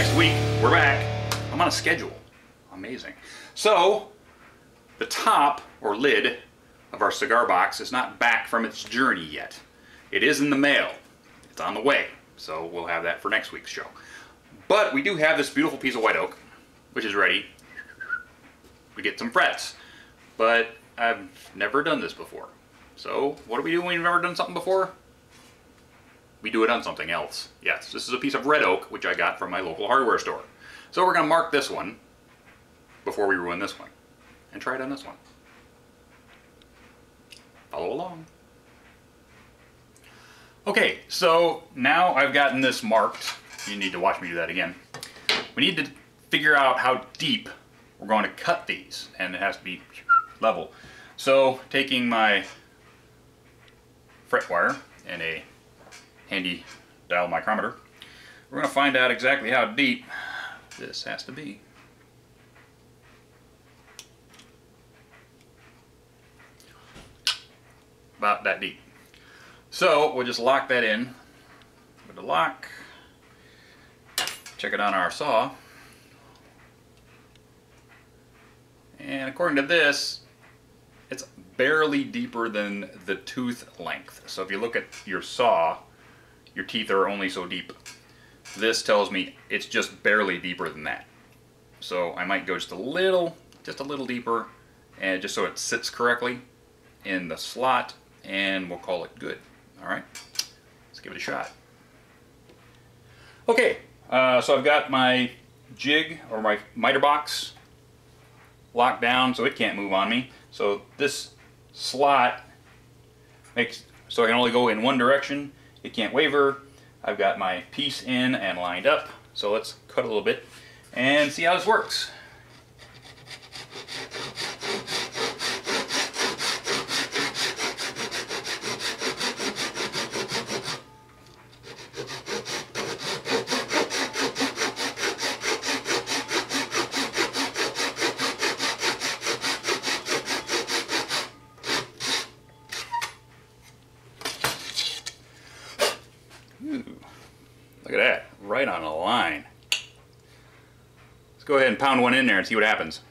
next week, we're back. I'm on a schedule. Amazing. So, the top, or lid, of our cigar box is not back from its journey yet. It is in the mail. It's on the way. So we'll have that for next week's show. But we do have this beautiful piece of white oak, which is ready. We get some frets. But I've never done this before. So what do we do when we've never done something before? We do it on something else. Yes, this is a piece of red oak, which I got from my local hardware store. So we're going to mark this one before we ruin this one. And try it on this one. Follow along. Okay, so now I've gotten this marked. You need to watch me do that again. We need to figure out how deep we're going to cut these, and it has to be level. So taking my fret wire and a handy dial micrometer, we're going to find out exactly how deep this has to be. About that deep. So we'll just lock that in with the lock. Check it on our saw. And according to this, it's barely deeper than the tooth length. So if you look at your saw, your teeth are only so deep. This tells me it's just barely deeper than that. So I might go just a little deeper, and just so it sits correctly in the slot, and we'll call it good. All right, let's give it a shot. Okay, so I've got my jig, or my miter box, locked down so it can't move on me. So this slot makes so I can only go in one direction. It can't waver. I've got my piece in and lined up. So let's cut a little bit and see how this works. Ooh, look at that, right on a line. Let's go ahead and pound one in there and see what happens.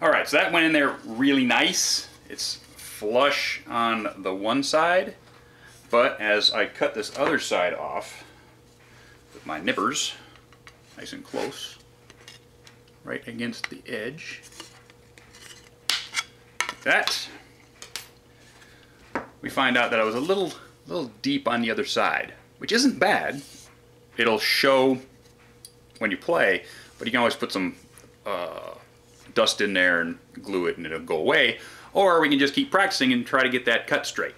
Alright, so that went in there really nice. It's flush on the one side, but as I cut this other side off with my nippers, nice and close, right against the edge, like that, we find out that I was a little deep on the other side, which isn't bad. It'll show when you play, but you can always put some dust in there and glue it and it'll go away, or we can just keep practicing and try to get that cut straight.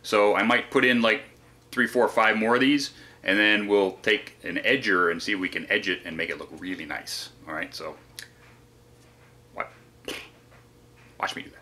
So I might put in like 3, 4, 5 more of these, and then we'll take an edger and see if we can edge it and make it look really nice. Alright, so watch me do that.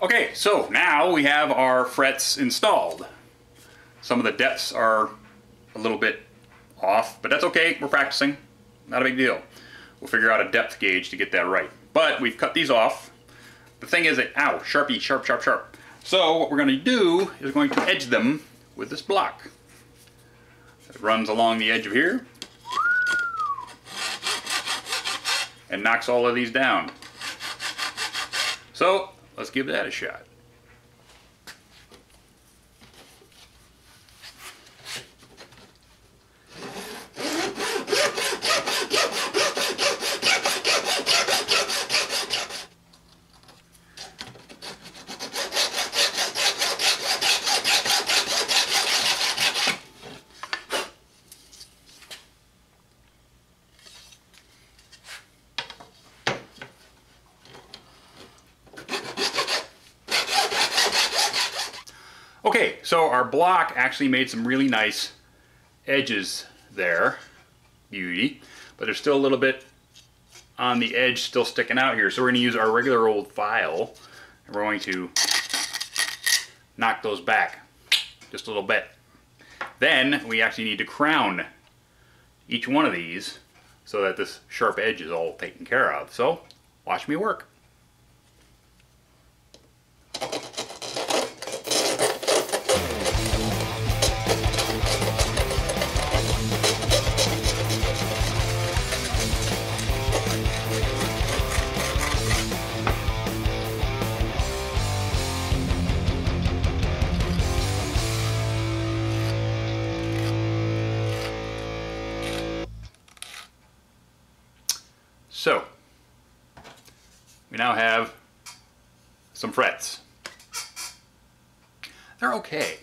Okay, so now we have our frets installed. Some of the depths are a little bit off, but that's okay, we're practicing. Not a big deal. We'll figure out a depth gauge to get that right. But we've cut these off. The thing is that, ow, Sharpie, sharp, sharp, sharp. So what we're going to do is going to edge them with this block. It runs along the edge of here and knocks all of these down. So let's give that a shot. Okay, so our block actually made some really nice edges there, beauty, but there's still a little bit on the edge still sticking out here. So we're going to use our regular old file, and we're going to knock those back just a little bit. Then we actually need to crown each one of these so that this sharp edge is all taken care of. So watch me work. So, we now have some frets. They're okay,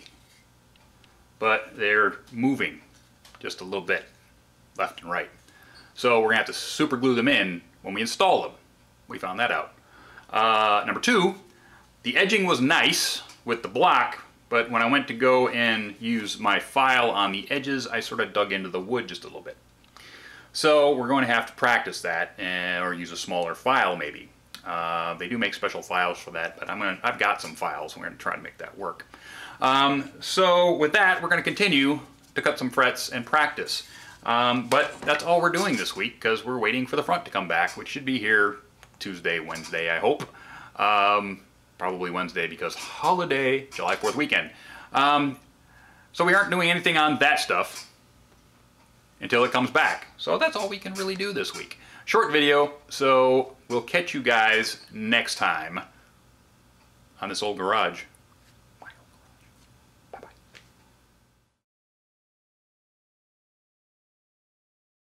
but they're moving just a little bit, left and right. So we're gonna have to super glue them in when we install them. We found that out. Number two, the edging was nice with the block, but when I went to go and use my file on the edges, I sort of dug into the wood just a little bit. So we're going to have to practice that, or use a smaller file maybe. They do make special files for that, but I've got some files, and we're going to try to make that work. So with that, we're going to continue to cut some frets and practice. But that's all we're doing this week, because we're waiting for the front to come back, which should be here Tuesday, Wednesday, I hope. Probably Wednesday, because holiday, July 4th weekend. So we aren't doing anything on that stuff until it comes back. So that's all we can really do this week. Short video, so we'll catch you guys next time on this old garage.